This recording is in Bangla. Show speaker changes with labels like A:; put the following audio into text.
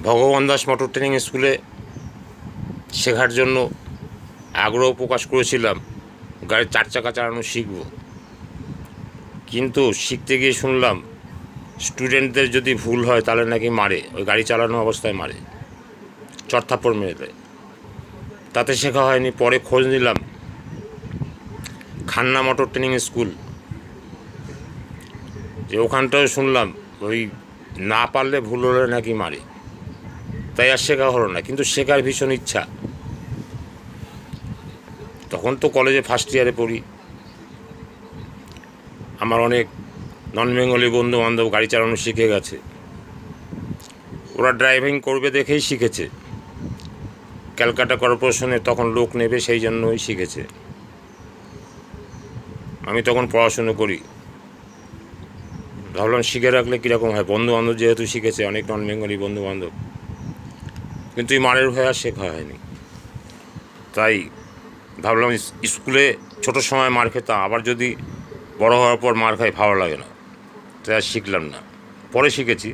A: ভগবান দাস মোটর ট্রেনিং স্কুলে শেখার জন্য আগ্রহ প্রকাশ করেছিলাম, গাড়ির 4 চাকা চালানো শিখব। কিন্তু শিখতে গিয়ে শুনলাম স্টুডেন্টদের যদি ভুল হয় তাহলে নাকি মারে, ওই গাড়ি চালানো অবস্থায় মারে, চড়থাপ্পড় মেরে দেয়। তাতে শেখা হয়নি। পরে খোঁজ নিলাম খান্না মোটর ট্রেনিং স্কুল, যে ওখানটাও শুনলাম ওই না পারলে ভুল হলে নাকি মারে, তাই আর শেখা হলো না। কিন্তু শেখার ভীষণ ইচ্ছা। তখন তো কলেজে ফার্স্ট ইয়ারে পড়ি, আমার অনেক নন বেঙ্গলি বন্ধু বান্ধব গাড়ি চালানো শিখে গেছে। ওরা ড্রাইভিং করবে দেখেই শিখেছে, ক্যালকাটা কর্পোরেশনে তখন লোক নেবে সেই জন্যই শিখেছে। আমি তখন পড়াশুনো করি, ভাবলাম শিখে রাখলে কীরকম হয়। বন্ধু বান্ধব যেহেতু শিখেছে, অনেক নন বেঙ্গলি বন্ধু বান্ধব, কিন্তু এই মারের ভয় আর শেখা হয়নি। তাই ভাবলাম স্কুলে ছোটো সময় মার খেতাম, আবার যদি বড় হওয়ার পর মার খাই ভালো লাগে না, তাই আর শিখলাম না। পরে শিখেছি।